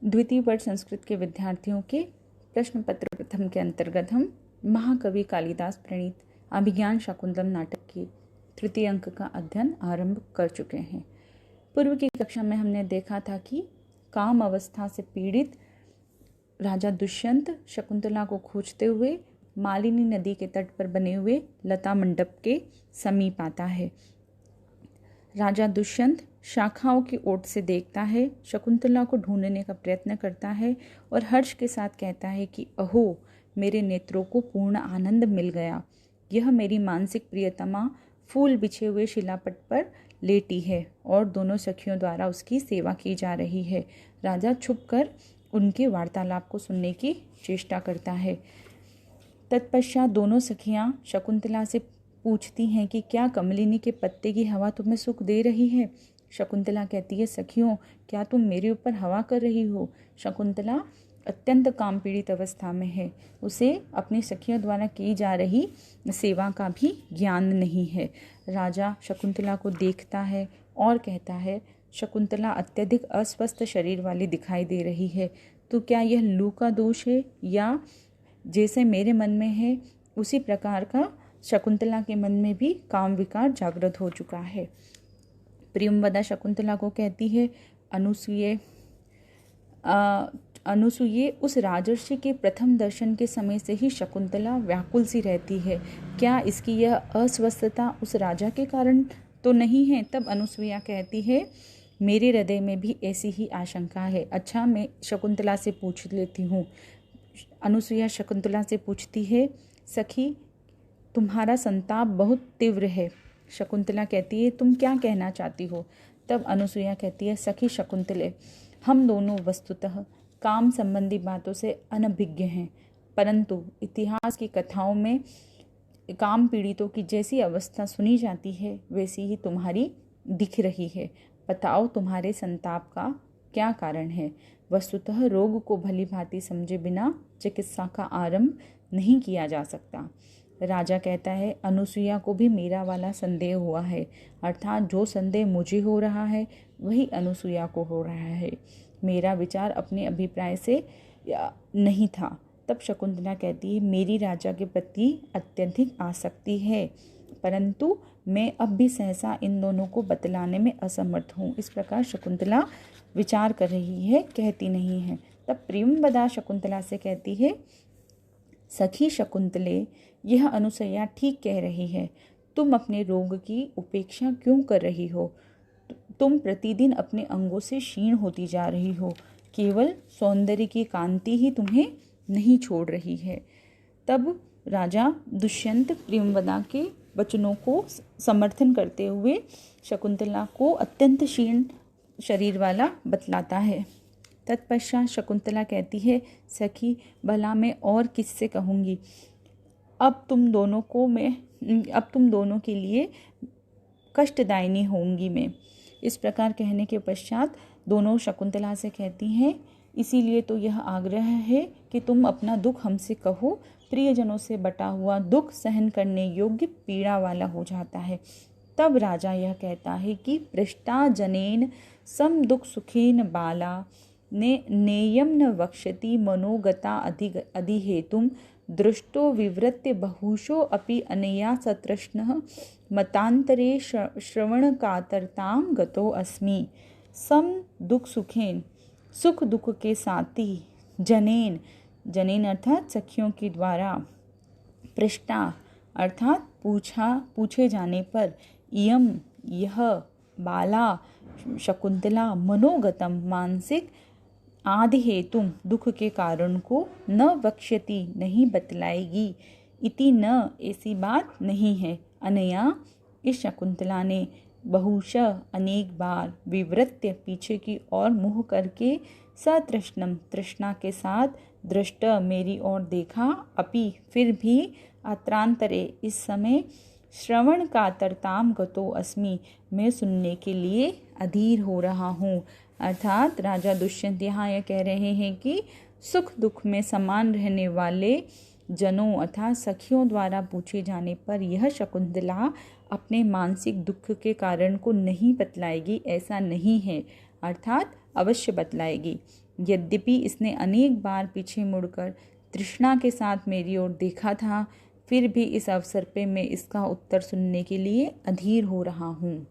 द्वितीय वर्ष संस्कृत के विद्यार्थियों के प्रश्न पत्र प्रथम के अंतर्गत हम महाकवि कालिदास प्रणीत अभिज्ञान शाकुंतलम नाटक के तृतीय अंक का अध्ययन आरंभ कर चुके हैं। पूर्व की कक्षा में हमने देखा था कि काम अवस्था से पीड़ित राजा दुष्यंत शकुंतला को खोजते हुए मालिनी नदी के तट पर बने हुए लता मंडप के समीप आता है। राजा दुष्यंत शाखाओं की ओट से देखता है, शकुंतला को ढूंढने का प्रयत्न करता है और हर्ष के साथ कहता है कि अहो, मेरे नेत्रों को पूर्ण आनंद मिल गया। यह मेरी मानसिक प्रियतमा फूल बिछे हुए शिलापट पर लेटी है और दोनों सखियों द्वारा उसकी सेवा की जा रही है। राजा छुपकर उनके वार्तालाप को सुनने की चेष्टा करता है। तत्पश्चात दोनों सखियां शकुंतला से पूछती हैं कि क्या कमलिनी के पत्ते की हवा तुम्हें सुख दे रही है। शकुंतला कहती है, सखियों, क्या तुम मेरे ऊपर हवा कर रही हो। शकुंतला अत्यंत काम पीड़ित अवस्था में है। उसे अपनी सखियों द्वारा की जा रही सेवा का भी ज्ञान नहीं है। राजा शकुंतला को देखता है और कहता है, शकुंतला अत्यधिक अस्वस्थ शरीर वाली दिखाई दे रही है। तो क्या यह लू का दोष है या जैसे मेरे मन में है उसी प्रकार का शकुंतला के मन में भी काम विकार जागृत हो चुका है। प्रियंवदा शकुंतला को कहती है, अनुसूये उस राजर्षि के प्रथम दर्शन के समय से ही शकुंतला व्याकुल सी रहती है। क्या इसकी यह अस्वस्थता उस राजा के कारण तो नहीं है। तब अनुसूया कहती है, मेरे हृदय में भी ऐसी ही आशंका है। अच्छा, मैं शकुंतला से पूछ लेती हूँ। अनुसूया शकुंतला से पूछती है, सखी, तुम्हारा संताप बहुत तीव्र है। शकुंतला कहती है, तुम क्या कहना चाहती हो। तब अनुसूया कहती है, सखी शकुंतले, हम दोनों वस्तुतः काम संबंधी बातों से अनभिज्ञ हैं, परंतु इतिहास की कथाओं में काम पीड़ितों की जैसी अवस्था सुनी जाती है वैसी ही तुम्हारी दिख रही है। बताओ, तुम्हारे संताप का क्या कारण है। वस्तुतः रोग को भली भांति समझे बिना चिकित्सा का आरंभ नहीं किया जा सकता। राजा कहता है, अनुसूया को भी मेरा वाला संदेह हुआ है, अर्थात जो संदेह मुझे हो रहा है वही अनुसूया को हो रहा है। मेरा विचार अपने अभिप्राय से नहीं था। तब शकुंतला कहती है, मेरी राजा के प्रति अत्यधिक आसक्ति है, परंतु मैं अब भी सहसा इन दोनों को बतलाने में असमर्थ हूँ। इस प्रकार शकुंतला विचार कर रही है, कहती नहीं है। तब प्रियंवदा शकुंतला से कहती है, सखी शकुंतले, यह अनुसूया ठीक कह रही है। तुम अपने रोग की उपेक्षा क्यों कर रही हो। तुम प्रतिदिन अपने अंगों से क्षीण होती जा रही हो। केवल सौंदर्य की कांति ही तुम्हें नहीं छोड़ रही है। तब राजा दुष्यंत प्रियंवदा के वचनों को समर्थन करते हुए शकुंतला को अत्यंत क्षीण शरीर वाला बतलाता है। तत्पश्चात शकुंतला कहती है, सखी, भला मैं और किससे कहूँगी। अब तुम दोनों के लिए कष्टदायिनी होंगी मैं। इस प्रकार कहने के पश्चात दोनों शकुंतला से कहती हैं, इसीलिए तो यह आग्रह है कि तुम अपना दुख हमसे कहो। प्रियजनों से बटा हुआ दुख सहन करने योग्य पीड़ा वाला हो जाता है। तब राजा यह कहता है कि पृष्ठा जनेन सम दुख सुखेन बाला ने नेयम न वक्ष्यति मनोगता अधिहेतुम दृष्टो विवृत्य बहुशो अपि अनया सतृष्णः मतांतरे श्रवण कातरतां गतो अस्मि। सम दुख सुखेन, सुख दुख के साथी, जनेन अर्थात सखियों के द्वारा, पृष्ठा अर्थात पूछे जाने पर, इयम यह, बाला शकुंतला, मनोगतम मानसिक, आदि हेतुम दुख के कारण को, न वक्ष्यति नहीं बतलाएगी, इति न ऐसी बात नहीं है, अनया इस शकुंतला ने, बहुश अनेक बार, विवृत्य पीछे की ओर मुँह करके, सतृष्णम तृष्णा के साथ, दृष्ट मेरी ओर देखा, अपि फिर भी, अत्रांतरे इस समय, श्रवण कातरताम गतो अस्मि मैं सुनने के लिए अधीर हो रहा हूँ। अर्थात राजा दुष्यंत यहाँ यह कह रहे हैं कि सुख दुख में समान रहने वाले जनों अर्थात सखियों द्वारा पूछे जाने पर यह शकुंतला अपने मानसिक दुख के कारण को नहीं बतलाएगी, ऐसा नहीं है, अर्थात अवश्य बतलाएगी। यद्यपि इसने अनेक बार पीछे मुड़कर तृष्णा के साथ मेरी ओर देखा था, फिर भी इस अवसर पे मैं इसका उत्तर सुनने के लिए अधीर हो रहा हूँ।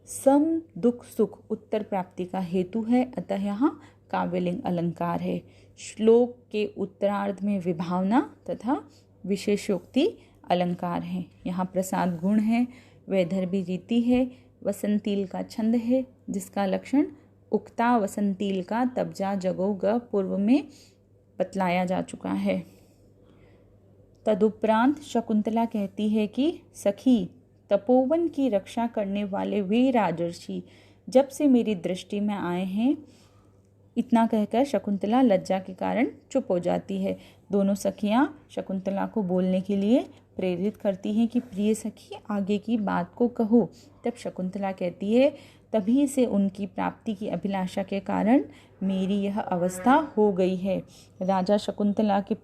सम दुख सुख उत्तर प्राप्ति का हेतु है, अतः यहाँ काव्यलिंग अलंकार है। श्लोक के उत्तरार्ध में विभावना तथा विशेषोक्ति अलंकार है। यहाँ प्रसाद गुण है, वैदर्भी रीति है, वसंतील का छंद है जिसका लक्षण उक्ता वसंतील का तबजा जगो ग पूर्व में बतलाया जा चुका है। तदुपरांत शकुंतला कहती है कि सखी, तपोवन की रक्षा करने वाले वे राजर्षि जब से मेरी दृष्टि में आए हैं। इतना कहकर शकुंतला लज्जा के कारण चुप हो जाती है। दोनों सखियां शकुंतला को बोलने के लिए प्रेरित करती हैं कि प्रिय सखी, आगे की बात को कहो। तब शकुंतला कहती है, तभी से उनकी प्राप्ति की अभिलाषा के कारण मेरी यह अवस्था हो गई है। राजा शकुंतला के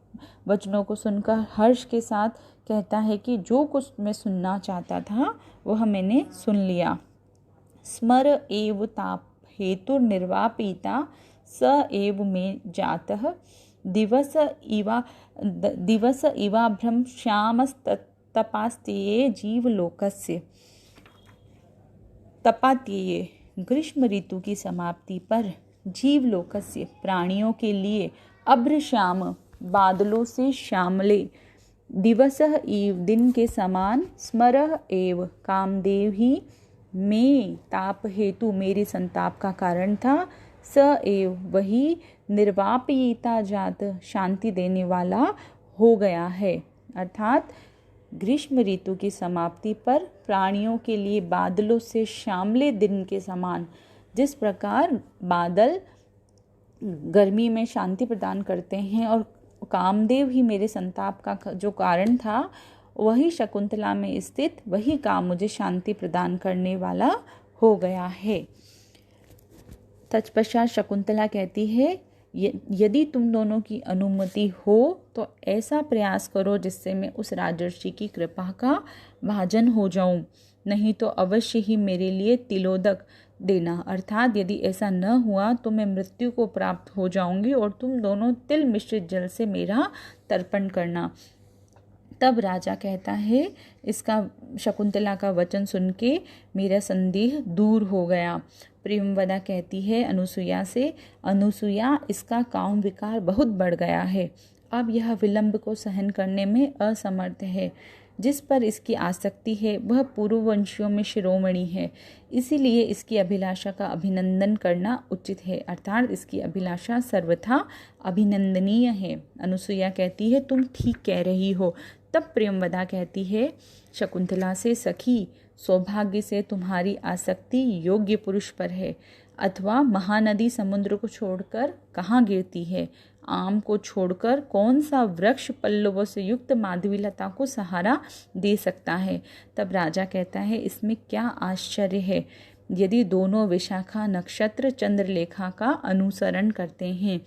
वचनों को सुनकर हर्ष के साथ कहता है कि जो कुछ मैं सुनना चाहता था वह मैंने सुन लिया। स्मर एव ताप हेतु निर्वापिता स एव में जातः दिवस इवाभ्रम श्यामस्तपास्त्यये जीवलोकस्य। तपात्यये ग्रीष्म ऋतु की समाप्ति पर जीवलोकस्य प्राणियों के लिए अभ्र श्याम बादलों से श्यामले, दिवसः इव दिन के समान, स्मरः एव कामदेव ही में ताप हेतु मेरे संताप का कारण था, स एव वही निर्वापयिता जात शांति देने वाला हो गया है। अर्थात ग्रीष्म ऋतु की समाप्ति पर प्राणियों के लिए बादलों से श्यामले दिन के समान, जिस प्रकार बादल गर्मी में शांति प्रदान करते हैं और कामदेव ही मेरे संताप का जो कारण था, वही शकुंतला में स्थित वही काम मुझे शांति प्रदान करने वाला हो गया है। तत्पश्चात शकुंतला कहती है, यदि तुम दोनों की अनुमति हो तो ऐसा प्रयास करो जिससे मैं उस राजर्षि की कृपा का भाजन हो जाऊं, नहीं तो अवश्य ही मेरे लिए तिलोदक देना। अर्थात यदि ऐसा न हुआ तो मैं मृत्यु को प्राप्त हो जाऊंगी और तुम दोनों तिल मिश्रित जल से मेरा तर्पण करना। तब राजा कहता है, इसका शकुंतला का वचन सुन के मेरा संदेह दूर हो गया। प्रियंवदा कहती है अनुसुईया से, अनुसुईया, इसका काम विकार बहुत बढ़ गया है, अब यह विलंब को सहन करने में असमर्थ है। जिस पर इसकी आसक्ति है वह पूर्ववंशियों में शिरोमणि है, इसीलिए इसकी अभिलाषा का अभिनंदन करना उचित है। अर्थात इसकी अभिलाषा सर्वथा अभिनंदनीय है। अनुसुईया कहती है, तुम ठीक कह रही हो। तब प्रियंवदा कहती है शकुंतला से, सखी, सौभाग्य से तुम्हारी आसक्ति योग्य पुरुष पर है, अथवा महानदी समुद्र को छोड़कर कहाँ गिरती है। आम को छोड़कर कौन सा वृक्ष पल्लवों से युक्त माधवीलता को सहारा दे सकता है। तब राजा कहता है, इसमें क्या आश्चर्य है यदि दोनों विशाखा नक्षत्र चंद्रलेखा का अनुसरण करते हैं।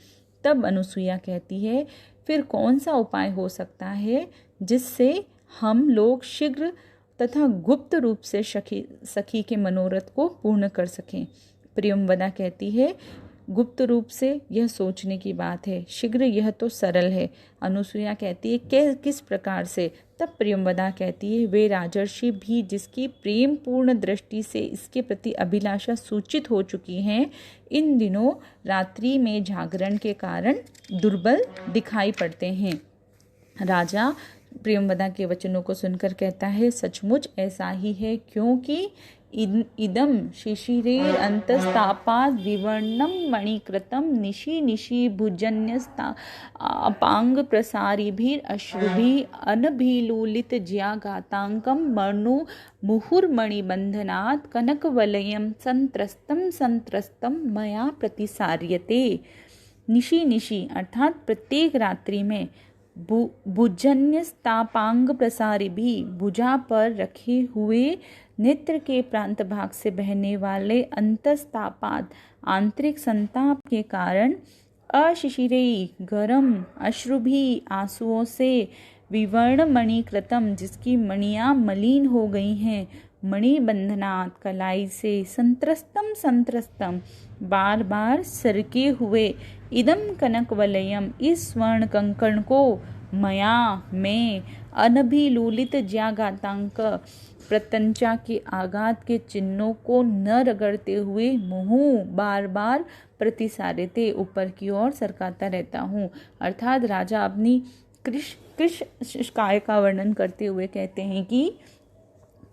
तब अनुसुईया कहती है, फिर कौन सा उपाय हो सकता है जिससे हम लोग शीघ्र तथा गुप्त रूप से सखी के मनोरथ को पूर्ण कर सकें। प्रियंवदा कहती है, गुप्त रूप से यह सोचने की बात है, शीघ्र यह तो सरल है। अनुसुईया कहती है, किस प्रकार से। तब प्रियंवदा कहती है, वे राजर्षि भी जिसकी प्रेम पूर्ण दृष्टि से इसके प्रति अभिलाषा सूचित हो चुकी हैं, इन दिनों रात्रि में जागरण के कारण दुर्बल दिखाई पड़ते हैं। राजा प्रियंवदा के वचनों को सुनकर कहता है, सचमुच ऐसा ही है, क्योंकि इदम शिशिरेर अंतस्तापाद विवर्णम मणिकृतम निशि निशि भुजन्यस्तापांग प्रसारिभिर अश्रुभि अनभिलुलित ज्यागातांकम मर्णो मुहुर्मणिबंधनात् कनकवलयम संत्रस्तम मया प्रतिसार्यते। निशि निशि अर्थात प्रत्येक रात्रि में भुजन्यस्तापांग प्रसारी भी भुजा पर रखे हुए नेत्र के प्रांत भाग से बहने वाले अंतस्तापात आंतरिक संताप के कारण अशिशिरेई गरम अश्रुभी आंसुओं से विवर्ण मणिकृतम जिसकी मणियां मलिन हो गई हैं मणिबंधनात् कलाई से संत्रस्तम संत्रस्तम, बार बार सरके हुए इदम कनक वलयम, इस स्वर्ण कंकण को, मया में अनभिलूलित ज्याघातांक, प्रत्यंचा के आघात के चिन्हों को न रगड़ते हुए मुँह बार बार प्रतिसारिते, ऊपर की ओर सरकाता रहता हूँ। अर्थात राजा अपनी कृश काय का वर्णन करते हुए कहते हैं कि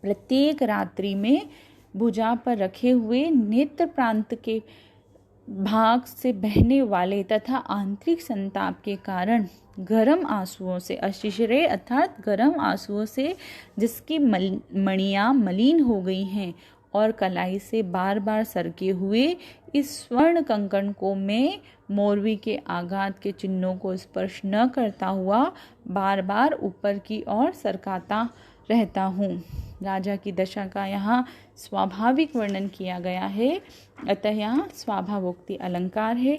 प्रत्येक रात्रि में भुजा पर रखे हुए नेत्र प्रांत के भाग से बहने वाले तथा आंतरिक संताप के कारण गर्म आंसुओं से, अशिशरे अर्थात गर्म आंसुओं से जिसकी मणियां मलिन हो गई हैं और कलाई से बार बार सरके हुए इस स्वर्ण कंकण को मैं मोरवी के आघात के चिन्हों को स्पर्श न करता हुआ बार बार ऊपर की ओर सरकाता रहता हूँ। राजा की दशा का यहाँ स्वाभाविक वर्णन किया गया है, अतः यहाँ स्वाभावोक्ति अलंकार है।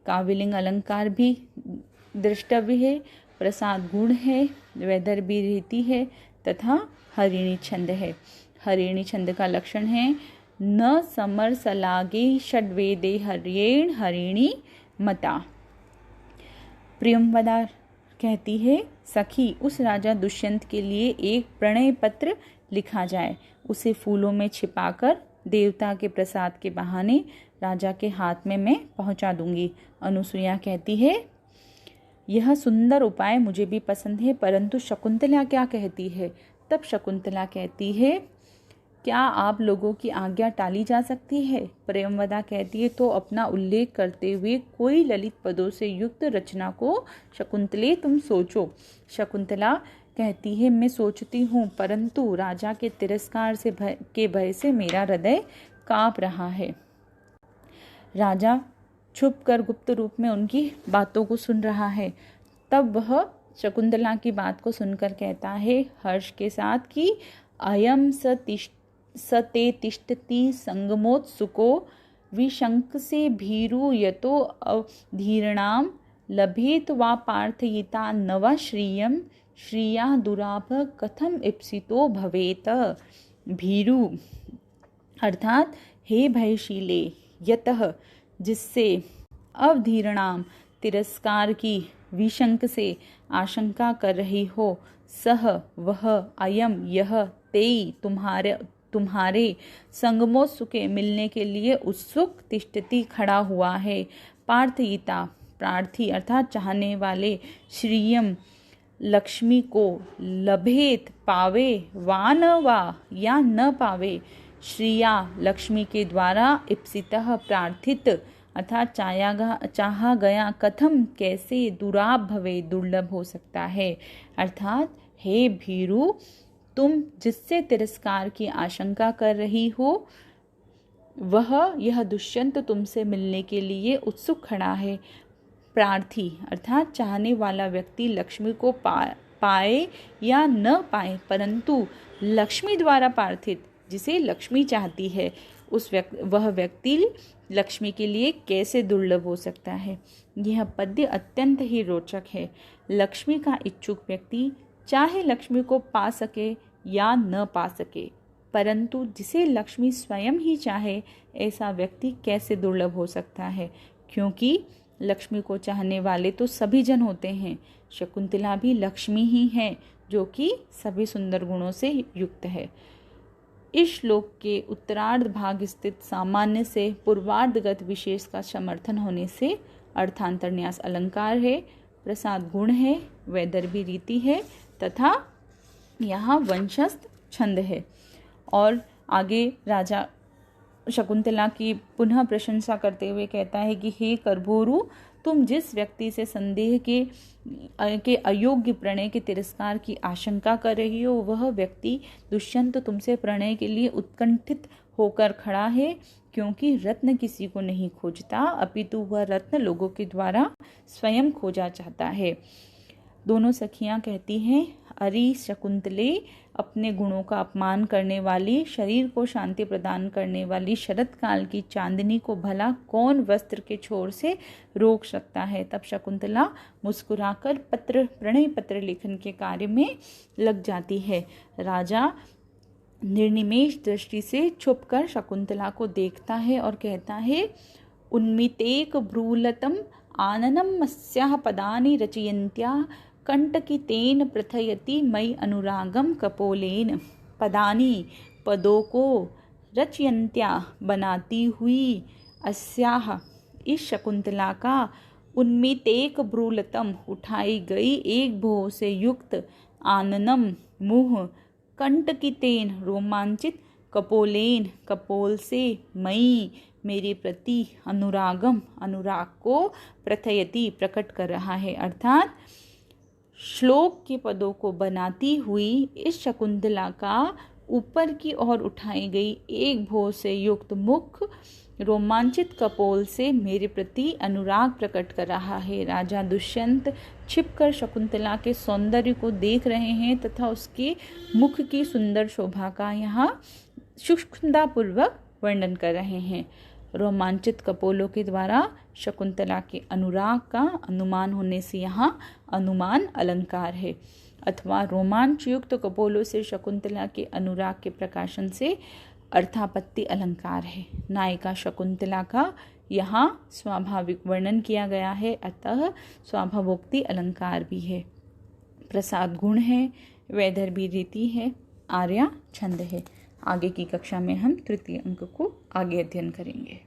काव्यलिंग अलंकार भी दृष्टव्य है, प्रसाद गुण है, वैदर्भी रीति है तथा हरिणी छंद है। हरिणी छंद का लक्षण है न समर सलागे षड्वेदे हर्येण हरिणी मता। प्रियंवदा कहती है, सखी उस राजा दुष्यंत के लिए एक प्रणय पत्र लिखा जाए, उसे फूलों में छिपाकर देवता के प्रसाद के बहाने राजा के हाथ में मैं पहुंचा दूंगी। अनुसुईया कहती है, यह सुंदर उपाय मुझे भी पसंद है, परंतु शकुंतला क्या कहती है? तब शकुंतला कहती है, क्या आप लोगों की आज्ञा टाली जा सकती है? प्रियंवदा कहती है, तो अपना उल्लेख करते हुए कोई ललित पदों से युक्त रचना को शकुंतले तुम सोचो। शकुंतला कहती है, मैं सोचती हूँ, परंतु राजा के तिरस्कार से भय से मेरा हृदय कांप रहा है। राजा छुपकर गुप्त रूप में उनकी बातों को सुन रहा है। तब वह शकुंतला की बात को सुनकर कहता है हर्ष के साथ कि अयम सते तिष्ठति संगमोत्सुको विशंक से भीरु यतो अधीर्णाम लभेत वा पार्थयिता नवा श्रियम श्रिया दुराभ कथम इप्सितो भवेत। भीरु अर्थात हे भयशीले, यतः जिससे, अवधीर्णाम तिरस्कार की, विशंक से आशंका कर रही हो, सह वह, अयम यह, तेई तुम्हारे संगमोत्सुके मिलने के लिए उत्सुक, तिष्ठति खड़ा हुआ है, पार्थयिता प्रार्थी अर्थात चाहने वाले, श्रियम लक्ष्मी को, लभेत पावे, वा न वा या न पावे, श्रिया लक्ष्मी के द्वारा, इप्सितः प्रार्थित अर्थात चाहा गया, कथम कैसे, दुराभ भवे दुर्लभ हो सकता है। अर्थात हे भीरु, तुम जिससे तिरस्कार की आशंका कर रही हो वह यह दुष्यंत तुमसे मिलने के लिए उत्सुक खड़ा है। प्रार्थी अर्थात चाहने वाला व्यक्ति लक्ष्मी को पाए या न पाए, परंतु लक्ष्मी द्वारा प्रार्थित, जिसे लक्ष्मी चाहती है, वह व्यक्ति लक्ष्मी के लिए कैसे दुर्लभ हो सकता है। यह पद्य अत्यंत ही रोचक है। लक्ष्मी का इच्छुक व्यक्ति चाहे लक्ष्मी को पा सके या न पा सके, परंतु जिसे लक्ष्मी स्वयं ही चाहे, ऐसा व्यक्ति कैसे दुर्लभ हो सकता है, क्योंकि लक्ष्मी को चाहने वाले तो सभी जन होते हैं। शकुंतला भी लक्ष्मी ही है, जो कि सभी सुंदर गुणों से युक्त है। इस श्लोक के उत्तरार्ध भाग स्थित सामान्य से पूर्वार्धगत विशेष का समर्थन होने से अर्थांतरन्यास अलंकार है, प्रसाद गुण है, वैदर्भी रीति है तथा यहाँ वंशस्थ छंद है। और आगे राजा शकुंतला की पुनः प्रशंसा करते हुए कहता है कि हे करभोरु, तुम जिस व्यक्ति से संदेह के अयोग्य प्रणय के तिरस्कार की आशंका कर रही हो, वह व्यक्ति दुष्यंत तुमसे प्रणय के लिए उत्कंठित होकर खड़ा है, क्योंकि रत्न किसी को नहीं खोजता, अपितु वह रत्न लोगों के द्वारा स्वयं खोजा चाहता है। दोनों सखियां कहती हैं, अरे शकुंतले, अपने गुणों का अपमान करने वाली, शरीर को शांति प्रदान करने वाली शरत काल की चांदनी को भला कौन वस्त्र के छोर से रोक सकता है। तब शकुंतला मुस्कुराकर प्रणय पत्र लेखन के कार्य में लग जाती है। राजा निर्निमेष दृष्टि से छुपकर शकुंतला को देखता है और कहता है, उन्मितेक भ्रूलतम आननम अस्याः पदानि रचयन्त्या कंटकितेन प्रथयति मयि अनुरागम कपोलेन। पदानि, पदों को, रचयन्त्या, बनाती हुई, अस्याः, इस शकुंतला का, उन्मितेक भ्रूलतम, उठाई गई एक भौं से युक्त, आननम, मुह, कंटकितेन, रोमांचित, कपोलेन, कपोल से, मई, मेरे प्रति, अनुरागम, अनुराग को, प्रथयति, प्रकट कर रहा है। अर्थात श्लोक के पदों को बनाती हुई इस शकुंतला का ऊपर की ओर उठाई गई एक भौं से युक्त मुख रोमांचित कपोल से मेरे प्रति अनुराग प्रकट कर रहा है। राजा दुष्यंत छिपकर शकुंतला के सौंदर्य को देख रहे हैं तथा उसके मुख की सुंदर शोभा का यहाँ सूक्ष्मतापूर्वक वर्णन कर रहे हैं। रोमांचित कपोलों के द्वारा शकुंतला के अनुराग का अनुमान होने से यहाँ अनुमान अलंकार है, अथवा रोमांच युक्त कपोलों से शकुंतला के अनुराग के प्रकाशन से अर्थापत्ति अलंकार है। नायिका शकुंतला का यहाँ स्वाभाविक वर्णन किया गया है, अतः स्वाभावोक्ति अलंकार भी है। प्रसाद गुण है, वैदर्भी रीति है, आर्या छंद है। आगे की कक्षा में हम तृतीय अंक को आगे अध्ययन करेंगे।